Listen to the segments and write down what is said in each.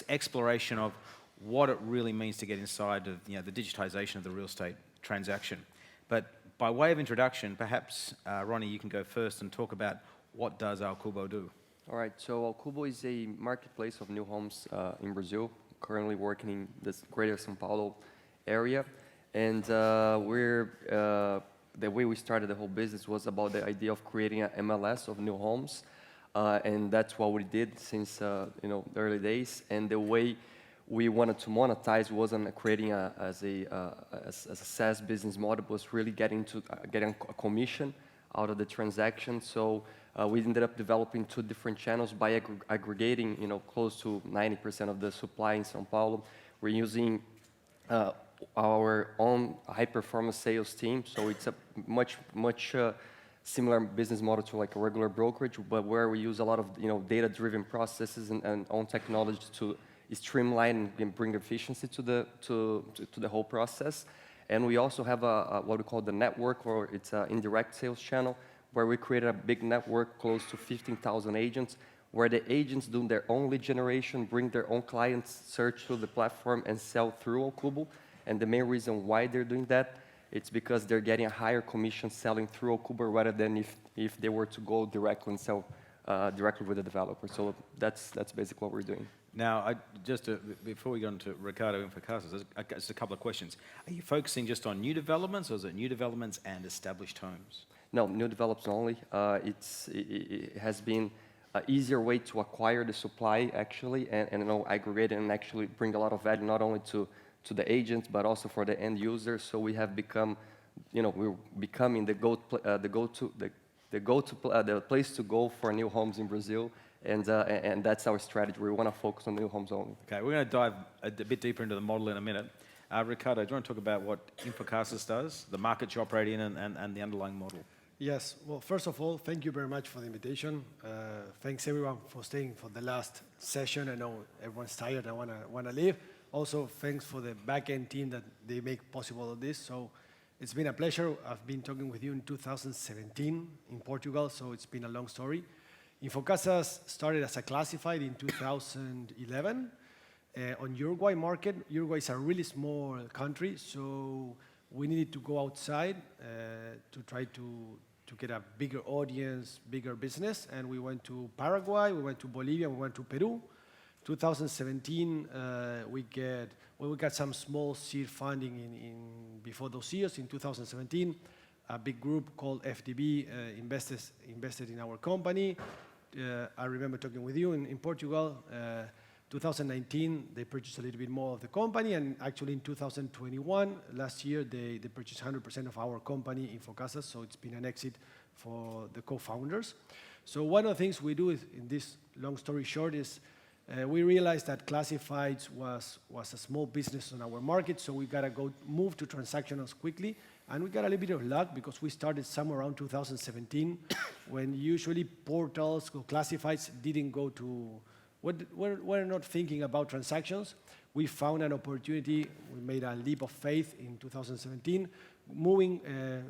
exploration of what it really means to get inside of the digitization of the real estate transaction. But by way of introduction, perhaps Ronnie, you can go first and talk about what does Al Cubo do. All right, so Al Cubo is a marketplace of new homes in Brazil, currently working in the greater São Paulo area. And the way we started the whole business was about the idea of creating an MLS of new homes. And that's what we did since the early days. And the way we wanted to monetize wasn't creating as a SaaS business model, but was really getting a commission out of the transaction. So we ended up developing 2 different channels by aggregating, close to 90% of the supply in São Paulo. We're using our own high-performance sales team, so it's a much similar business model to like a regular brokerage, but where we use a lot of data-driven processes and own technology to streamline and bring efficiency to the whole process. And we also have what we call the network, or it's an indirect sales channel, where we created a big network close to 15,000 agents, where the agents do their own lead generation, bring their own clients, search through the platform, and sell through Al Cubo. And the main reason why they're doing that, it's because they're getting a higher commission selling through Al Cubo rather than if they were to go directly and sell directly with the developer. So that's basically what we're doing. Now, before we go on to Ricardo and Fechou, just a couple of questions. Are you focusing just on new developments, or is it new developments and established homes? No, new developments only. It has been an easier way to acquire the supply, actually, and aggregate it and actually bring a lot of value, not only to the agents, but also for the end users. So we have become, we're becoming the place to go for new homes in Brazil, and that's our strategy. We want to focus on new homes only. Okay, we're going to dive a bit deeper into the model in a minute. Ricardo, do you want to talk about what InfoCasas does, the market you operate in, and the underlying model? Yes. Well, first of all, thank you very much for the invitation. Thanks everyone for staying for the last session. I know everyone's tired. I wanna leave. Also, thanks for the back-end team that they make possible of this. So it's been a pleasure. I've been talking with you in 2017 in Portugal, so it's been a long story. InfoCasas started as a classified in 2011 on Uruguay market. Uruguay is a really small country, so we needed to go outside to try to get a bigger audience, bigger business, and we went to Paraguay, we went to Bolivia, we went to Peru. 2017, we got some small seed funding before those years. In 2017, a big group called FDB invested in our company. I remember talking with you in Portugal. 2019, they purchased a little bit more of the company, and actually in 2021, last year, they purchased 100% of our company, InfoCasas, so it's been an exit for the co-founders. So one of the things we do in this long story short is we realized that classifieds was a small business on our market, so we gotta move to transactionals quickly, and we got a little bit of luck because we started somewhere around 2017 when usually portals or classifieds didn't go to, we're not thinking about transactions. We found an opportunity, we made a leap of faith in 2017, moving,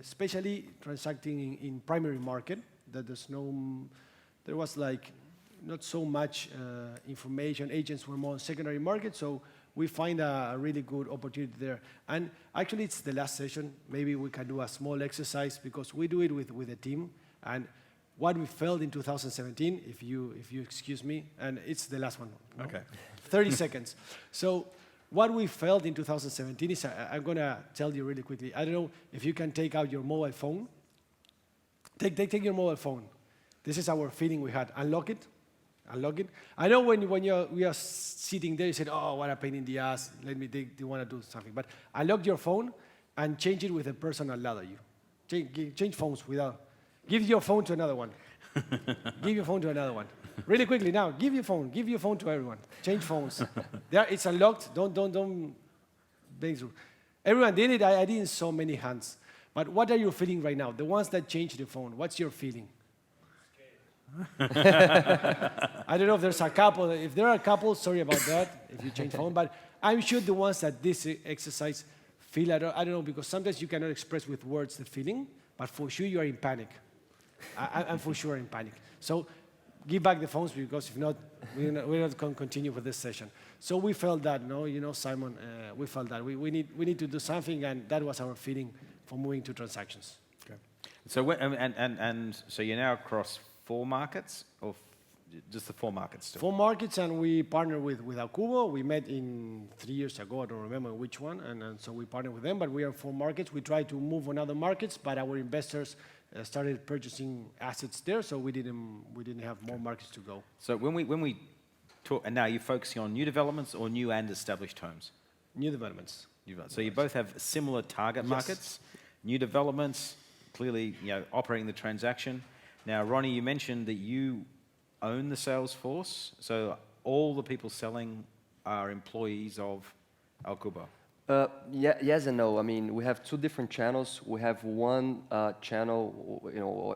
especially transacting in primary market, that there was like not so much information. Agents were more on secondary market, so we find a really good opportunity there. And actually, it's the last session. Maybe we can do a small exercise because we do it with a team. And what we felt in 2017, if you excuse me, and it's the last one. No? Okay. 30 seconds. So what we felt in 2017 is, I'm going to tell you really quickly. I don't know if you can take out your mobile phone. Take your mobile phone. This is our feeling we had. Unlock it. Unlock it. I know when we are sitting there, you said, oh, what a pain in the ass. Do you want to do something? But unlock your phone and change it with the person that allowed you. Change phones without. Give your phone to another one. Give your phone to another one. Really quickly now, give your phone to everyone. Change phones. It's unlocked. Don't bang through. Everyone did it. I didn't saw many hands. But what are you feeling right now? The ones that changed the phone, what's your feeling? I don't know if there's a couple. If there are a couple, sorry about that, if you change phone. But I'm sure the ones that this exercise feel, I don't know, because sometimes you cannot express with words the feeling, but for sure you are in panic. I'm for sure in panic. So give back the phones because if not, we're not going to continue with this session. So we felt that, Simon, we felt that we need to do something, and that was our feeling for moving to transactions. Okay. So so you're now across 4 markets, or just the 4 markets still? 4 markets, and we partner with Akubo. We met in 3 years ago. I don't remember which one, and so we partner with them. But we are 4 markets. We try to move on other markets, but our investors started purchasing assets there, so we didn't have more markets to go. So when we talk, and now you're focusing on new developments or new and established homes? New developments. So you both have similar target markets, new developments, clearly operating the transaction. Now, Ronnie, you mentioned that you own the sales force, so all the people selling are employees of Akubo. Yes and no. I mean, we have 2 different channels. We have one channel,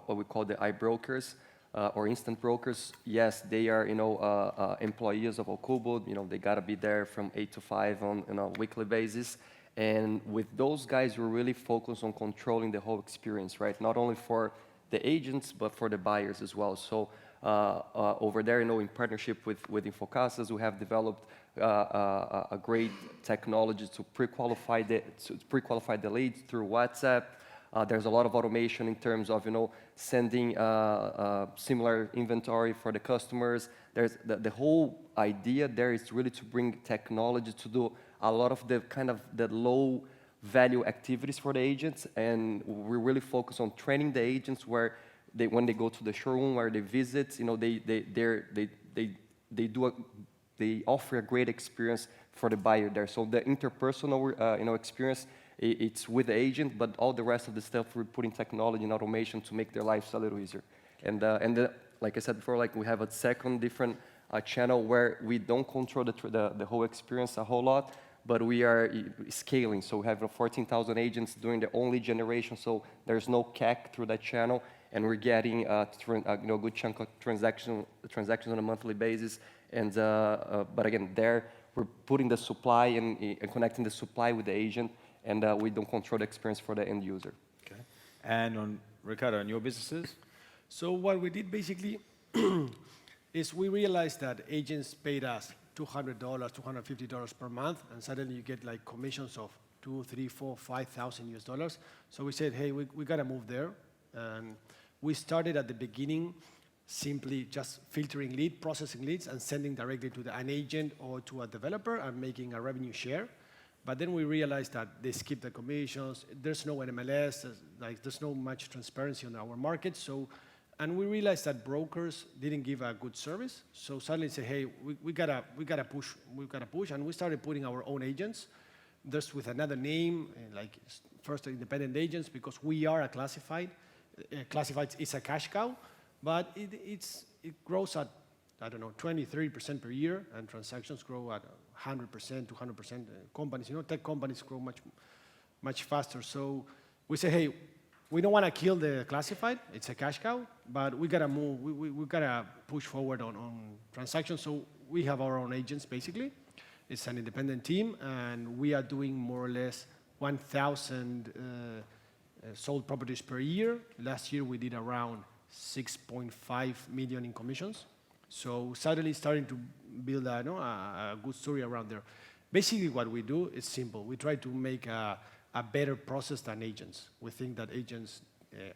what we call the iBrokers or instant brokers. Yes, they are, employees of Akubo. They gotta be there from 8 to 5 on a weekly basis. And with those guys, we're really focused on controlling the whole experience, right? Not only for the agents, but for the buyers as well. So over there, in partnership with Infocasas, we have developed a great technology to pre-qualify the leads through WhatsApp. There's a lot of automation in terms of sending similar inventory for the customers. There's the whole idea there is really to bring technology to do a lot of the kind of the low value activities for the agents, and we really focus on training the agents where when they go to the showroom, where they visit, they offer a great experience for the buyer there. So the interpersonal experience, it's with the agent, but all the rest of the stuff we're putting technology and automation to make their lives a little easier. And like I said before, we have a second different channel where we don't control the whole experience a whole lot, but we are scaling. So we have 14,000 agents doing the only generation, so there's no CAC through that channel, and we're getting a good chunk of transactions on a monthly basis. And but again, there we're putting the supply and connecting the supply with the agent, and we don't control the experience for the end user. Okay. And on Ricardo, on your businesses? So what we did basically is we realized that agents paid us $200, $250 per month, and suddenly you get commissions of $2,000, $3,000, $4,000, $5,000 US. So we said, hey, we gotta move there, and we started at the beginning simply just filtering processing leads and sending directly to an agent or to a developer and making a revenue share. But then we realized that they skip the commissions, there's no NMLS, there's no much transparency on our market. And we realized that brokers didn't give a good service. So suddenly say, hey, we gotta push, and we started putting our own agents, just with another name, first independent agents, because we are a classified. Classified is a cash cow, but it grows at, 20, 30% per year, and transactions grow at 100%, 200%. Companies, tech companies grow much faster. So we say, hey, we don't want to kill the classified. It's a cash cow, but we gotta move. We gotta push forward on transactions. So we have our own agents basically. It's an independent team, and we are doing more or less 1,000 sold properties per year. Last year we did around 6.5 million in commissions. So suddenly starting to build a good story around there. Basically what we do is simple. We try to make a better process than agents. We think that agents,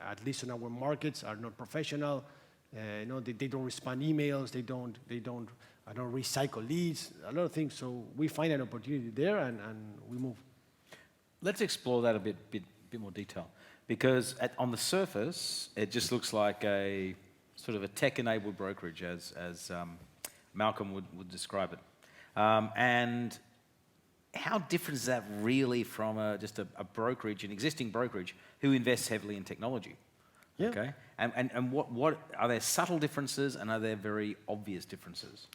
at least in our markets, are not professional. They don't respond emails. They don't recycle leads. A lot of things. So we find an opportunity there, and we move. Let's explore that a bit more detail, because on the surface, it just looks like a sort of a tech-enabled brokerage, as Malcolm would describe it. And how different is that really from just a brokerage, an existing brokerage, who invests heavily in technology? Yeah. Okay. And what are there subtle differences, and are there very obvious differences?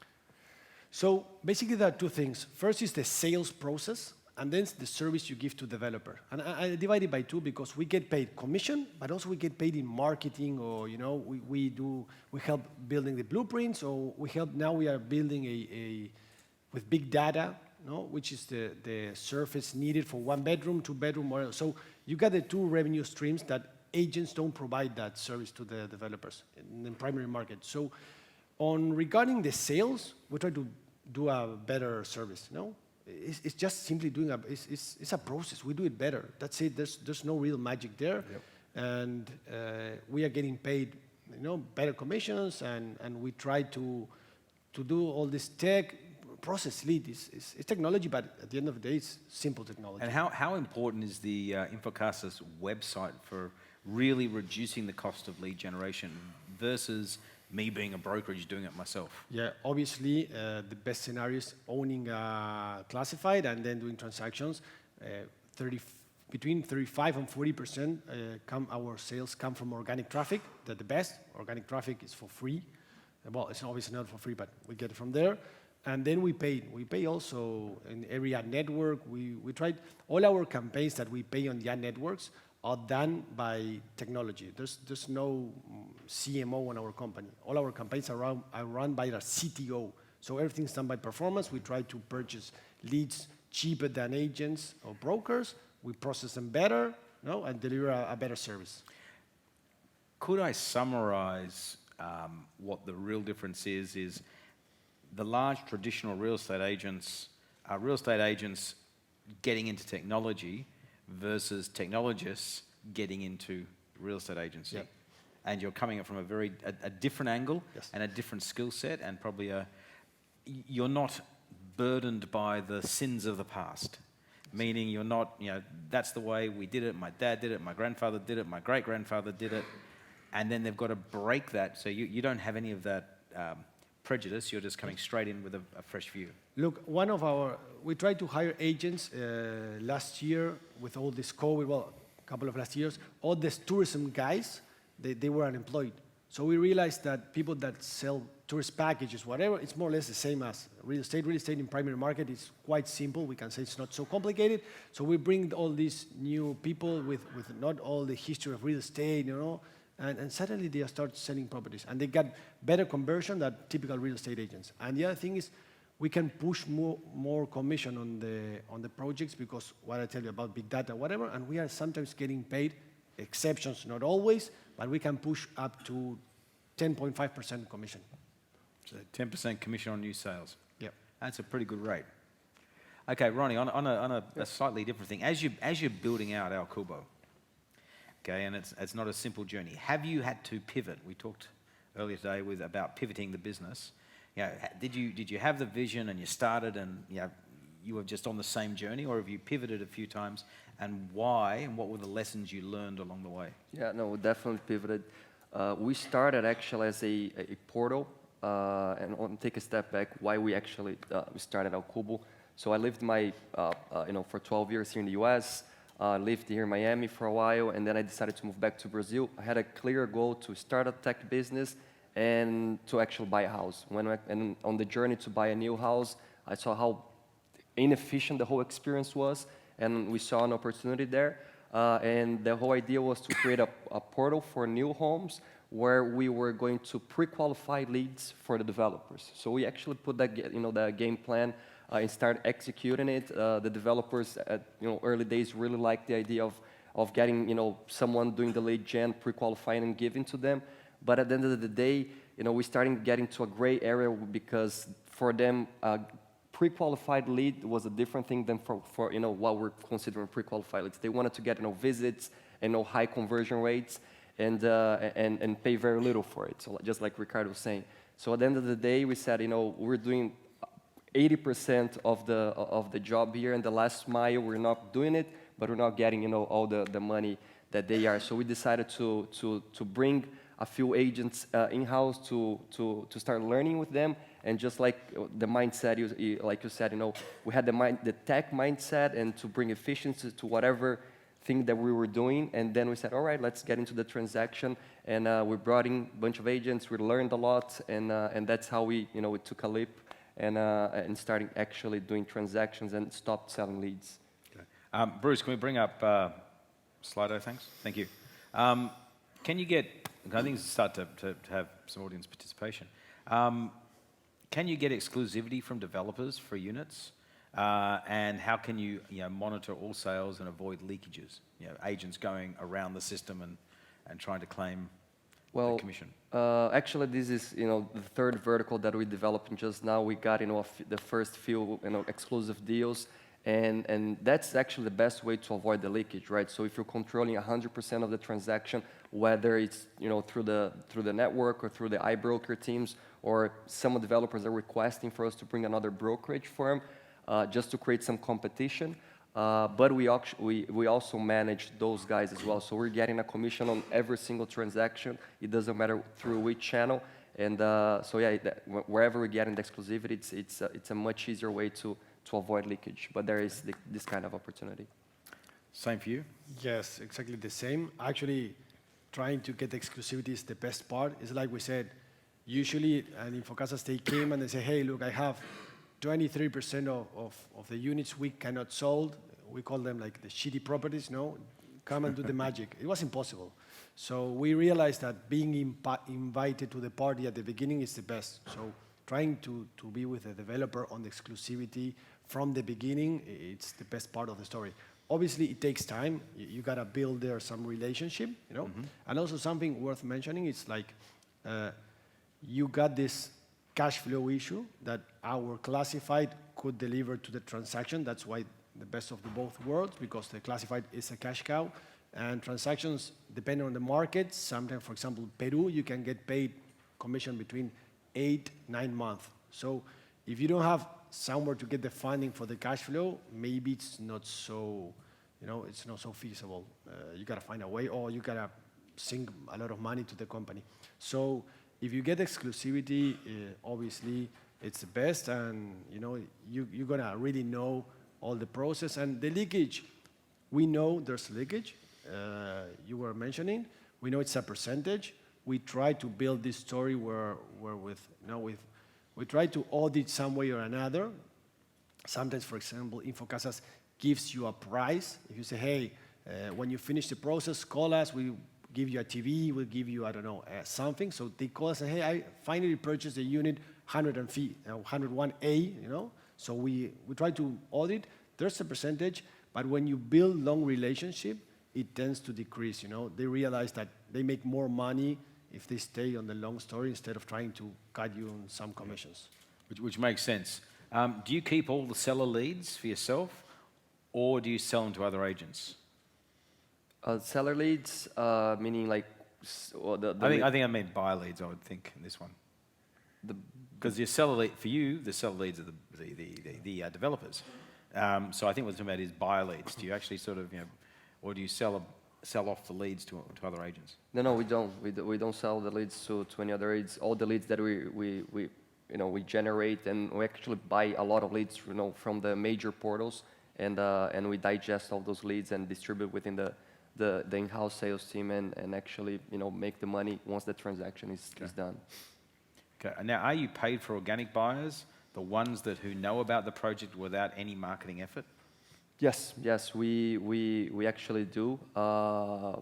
So basically there are 2 things. First is the sales process, and then the service you give to developer. And I divide it by 2 because we get paid commission, but also we get paid in marketing, or we help building the blueprints, or now we are building with big data, which is the surface needed for 1 bedroom, 2 bedroom, or so you got the 2 revenue streams that agents don't provide that service to the developers in the primary market. So On regarding the sales, we try to do a better service. No, it's just simply doing it's a process. We do it better. That's it. There's no real magic there, and we are getting paid, better commissions, and we try to do all this tech process lead. It's technology, but at the end of the day, it's simple technology. And how important is the Infocasas website for really reducing the cost of lead generation versus me being a brokerage doing it myself? Yeah, obviously, the best scenario is owning a classified and then doing transactions. Between 35 and 40% our sales come from organic traffic. That's the best. Organic traffic is for free. Well, it's obviously not for free, but we get it from there. And then we pay. We pay also in every ad network. We tried all our campaigns that we pay on the ad networks are done by technology. There's no CMO in our company. All our campaigns are run by our CTO. So everything's done by performance. We try to purchase leads cheaper than agents or brokers. We process them better, and deliver a better service. Could I summarize what the real difference is the large traditional real estate agents are real estate agents getting into technology versus technologists getting into real estate agency. Yep. And you're coming at from a different angle. Yes. And a different skill set, and probably you're not burdened by the sins of the past. Meaning you're not, that's the way we did it, my dad did it, my grandfather did it, my great-grandfather did it, and then they've got to break that, so you don't have any of that prejudice, you're just coming straight in with a fresh view. Look, we tried to hire agents last year with all this COVID, well, a couple of last years, all these tourism guys, they were unemployed. So we realized that people that sell tourist packages, whatever, it's more or less the same as real estate. Real estate in primary market is quite simple. We can say it's not so complicated. So we bring all these new people with not all the history of real estate, and suddenly they start selling properties. And they got better conversion than typical real estate agents. And the other thing is we can push more commission on the projects because what I tell you about big data, whatever, and we are sometimes getting paid, exceptions, not always, but we can push up to 10.5% commission. So 10% commission on new sales. Yep. That's a pretty good rate. Okay, Ronnie, on a slightly different thing, as you're building out El Cubo, okay, and it's not a simple journey. Have you had to pivot? We talked earlier today about pivoting the business. Did you have the vision and you started and you were just on the same journey, or have you pivoted a few times, and why, and what were the lessons you learned along the way? Yeah, no, we definitely pivoted. We started actually as a portal, and I'll take a step back, why we actually started El Cubo. So I lived for 12 years here in the US, lived here in Miami for a while, and then I decided to move back to Brazil. I had a clear goal to start a tech business and to actually buy a house. And on the journey to buy a new house, I saw how inefficient the whole experience was, and we saw an opportunity there. And the whole idea was to create a portal for new homes where we were going to pre-qualify leads for the developers. So we actually put that, the game plan and started executing it. The developers at early days really liked the idea of getting someone doing the lead gen, pre-qualifying and giving to them. But at the end of the day, we started getting to a gray area because for them, pre-qualified lead was a different thing than for what we're considering pre-qualified leads. They wanted to get visits and high conversion rates and pay very little for it. So just like Ricardo was saying. So at the end of the day, we said we're doing 80% of the job here, and the last mile we're not doing it, but we're not getting all the money that they are. So we decided to bring a few agents in-house to start learning with them. And just like the mindset, like you said, we had the tech mindset and to bring efficiency to whatever thing that we were doing. And then we said, all right, let's get into the transaction. And we brought in a bunch of agents. We learned a lot, and that's how we took a leap and starting actually doing transactions and stopped selling leads. Okay. Bruce, can we bring up Slido? Thanks. Thank you. Can you get? I think it's start to have some audience participation. Can you get exclusivity from developers for units? And how can you monitor all sales and avoid leakages? Agents going around the system and trying to claim Well, commission? actually, this is the third vertical that we developed just now. We got the first few exclusive deals, and that's actually the best way to avoid the leakage, right? So if you're controlling 100% of the transaction, whether it's through the network or through the iBroker teams, or some developers are requesting for us to bring another brokerage firm just to create some competition. But we also manage those guys as well. So we're getting a commission on every single transaction. It doesn't matter through which channel. And so yeah, wherever we get in the exclusivity, it's a much easier way to avoid leakage. But there is this kind of opportunity. Same for you? Yes, exactly the same. Actually, trying to get exclusivity is the best part. It's like we said, usually, and InfoCasas, they came and they say, hey, look, I have 23% of the units we cannot sold. We call them like the shitty properties, no? Come and do the magic. It was impossible. So we realized that being invited to the party at the beginning is the best. So trying to be with the developer on the exclusivity from the beginning, it's the best part of the story. Obviously, it takes time. You gotta build there some relationship, And also something worth mentioning, it's like you got this cash flow issue that our classified could deliver to the transaction. That's why the best of the both worlds, because the classified is a cash cow. And transactions, depending on the market, sometimes, for example, Peru, you can get paid commission between 8-9 months. So if you don't have somewhere to get the funding for the cash flow, maybe it's not so, it's not so feasible. You gotta find a way, or you gotta sink a lot of money to the company. So if you get exclusivity, obviously it's the best, and you're gonna really know all the process. And the leakage, we know there's leakage. You were mentioning, we know it's a percentage. We try to build this story where we try to audit some way or another. Sometimes, for example, InfoCasas gives you a price. If you say, hey, when you finish the process, call us. We give you a TV. We'll give you, I don't know, something. So they call us and say, hey, I finally purchased a unit 101A, So we try to audit. There's a percentage, but when you build long relationship, it tends to decrease, They realize that they make more money if they stay on the long story instead of trying to cut you on some commissions. Which makes sense. Do you keep all the seller leads for yourself, or do you sell them to other agents? Seller leads, meaning like I think I meant buyer leads, I would think, in this one. Because your seller lead, for you, the seller leads are the developers. So I think what we're talking about is buyer leads. Do you actually sort of, or do you sell off the leads to other agents? No, we don't. We don't sell the leads to any other agents. All the leads that we generate, and we actually buy a lot of leads, from the major portals, and we digest all those leads and distribute within the in-house sales team, and actually, make the money once the transaction is done. Okay. And now, are you paid for organic buyers, the ones who know about the project without any marketing effort? Yes, we actually do.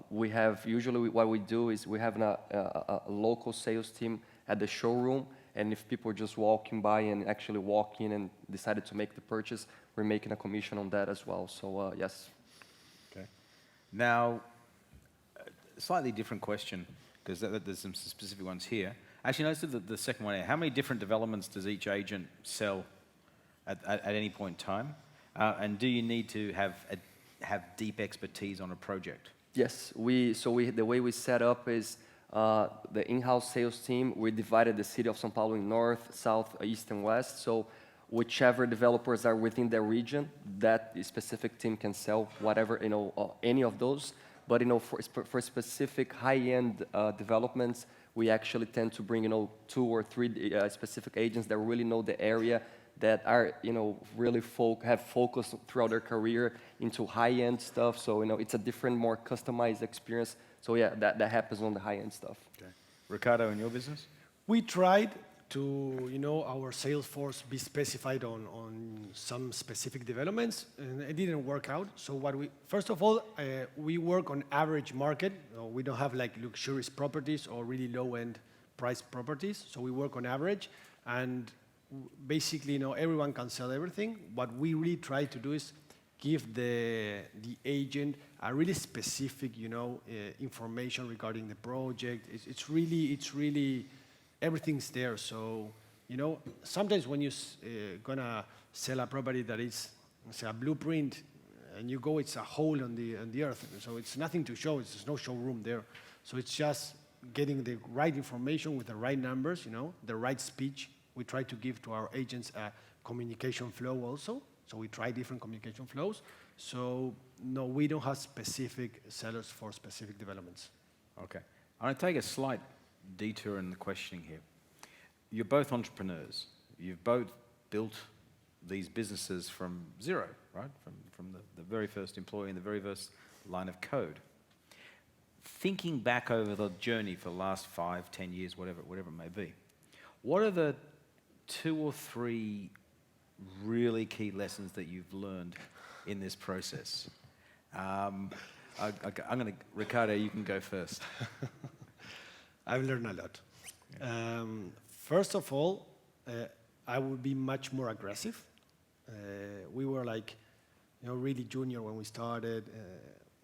We have, usually what we do is we have a local sales team at the showroom, and if people are just walking by and actually walk in and decided to make the purchase, we're making a commission on that as well. So yes. Okay. Now, a slightly different question, because there's some specific ones here. Actually, no, let's do the second one here. How many different developments does each agent sell at any point in time? And do you need to have deep expertise on a project? Yes, the way we set up is the in-house sales team. We divided the city of São Paulo in north, south, east, and west. So whichever developers are within their region, that specific team can sell whatever, any of those. But for specific high-end developments, we actually tend to bring 2 or 3 specific agents that really know the area, that are really have focused throughout their career into high-end stuff. So it's a different, more customized experience. So yeah, that happens on the high-end stuff. Okay. Ricardo, in your business? We tried to our sales force be specified on some specific developments, and it didn't work out. So first of all, we work on average market. We don't have like luxurious properties or really low-end price properties. So we work on average, and basically, everyone can sell everything. What we really try to do is give the agent a really specific, information regarding the project. It's really everything's there. So, sometimes when you're gonna sell a property that is, say, a blueprint, and you go, it's a hole on the earth. So it's nothing to show. There's no showroom there. So it's just getting the right information with the right numbers, the right speech. We try to give to our agents a communication flow also. So we try different communication flows. So no, we don't have specific sellers for specific developments. Okay. I'm going to take a slight detour in the questioning here. You're both entrepreneurs. You've both built these businesses from zero, right? From the very first employee and the very first line of code. Thinking back over the journey for the last 5, 10 years, whatever it may be, what are the 2 or 3 really key lessons that you've learned in this process? Ricardo, you can go first. I've learned a lot. First of all, I would be much more aggressive. We were really junior when we started,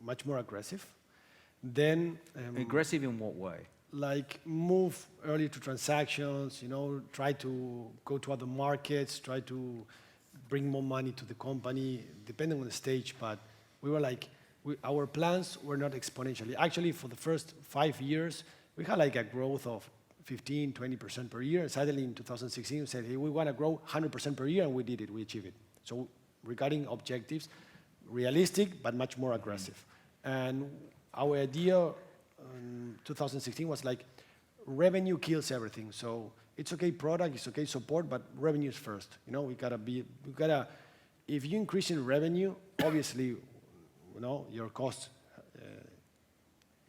much more aggressive. Then aggressive in what way? Like move early to transactions, try to go to other markets, try to bring more money to the company, depending on the stage. But we were our plans were not exponentially. Actually, for the first 5 years, we had a growth of 15, 20% per year. Suddenly in 2016, we said, hey, we want to grow 100% per year, and we did it, we achieved it. So regarding objectives, realistic, but much more aggressive. And our idea in 2016 was revenue kills everything. So it's okay product, it's okay support, but revenue is first. If you increase in revenue, obviously, your costs,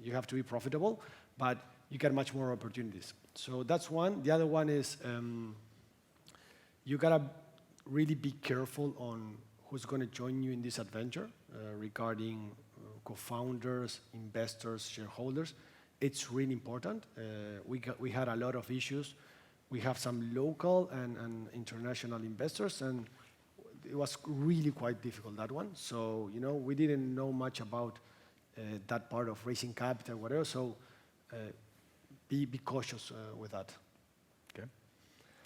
you have to be profitable, but you get much more opportunities. So that's one. The other one is you gotta really be careful on who's gonna join you in this adventure regarding co-founders, investors, shareholders. It's really important. We had a lot of issues. We have some local and international investors, and it was really quite difficult, that one. So, we didn't know much about that part of raising capital, whatever. So be cautious with that. Okay.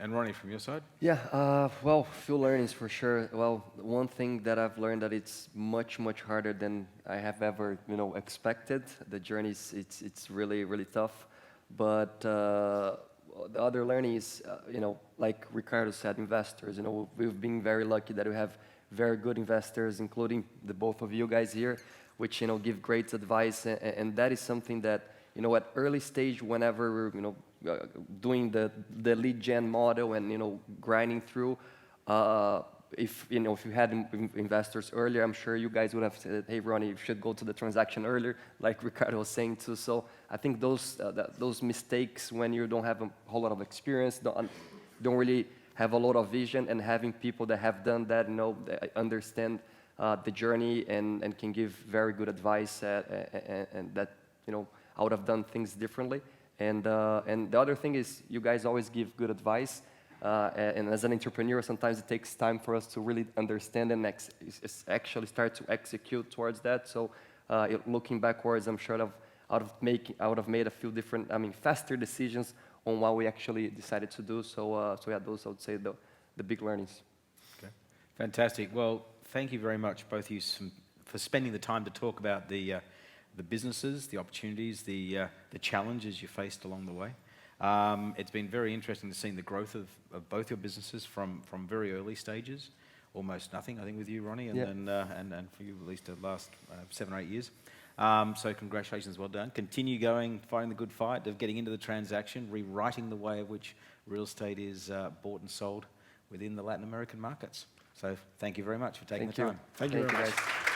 And Ronnie, from your side? Yeah, well, few learnings for sure. Well, one thing that I've learned that it's much, much harder than I have ever, expected. The journey it's really, really tough. But the other learning is, like Ricardo said, investors. We've been very lucky that we have very good investors, including the both of you guys here, which give great advice, and that is something that at early stage, whenever we're doing the lead gen model and grinding through, if you had investors earlier, I'm sure you guys would have said, hey Ronnie, you should go to the transaction earlier, like Ricardo was saying too. So I think those mistakes when you don't have a whole lot of experience, don't really have a lot of vision, and having people that have done that, that understand the journey and can give very good advice, and that I would have done things differently. And the other thing is, you guys always give good advice. And as an entrepreneur, sometimes it takes time for us to really understand and actually start to execute towards that. So looking backwards, I'm sure I would have made a few different, faster decisions on what we actually decided to do. So yeah, those I would say the big learnings. Okay. Fantastic. Well, thank you very much, both of you, for spending the time to talk about the businesses, the opportunities, the challenges you faced along the way. It's been very interesting to see the growth of both your businesses from very early stages, almost nothing, I think, with you, Ronnie, and then and for you at least the last 7 or 8 years. So congratulations, well done. Continue going, fighting the good fight of getting into the transaction, rewriting the way of which real estate is bought and sold within the Latin American markets. So thank you very much for taking the time. Thank you very much. Guys.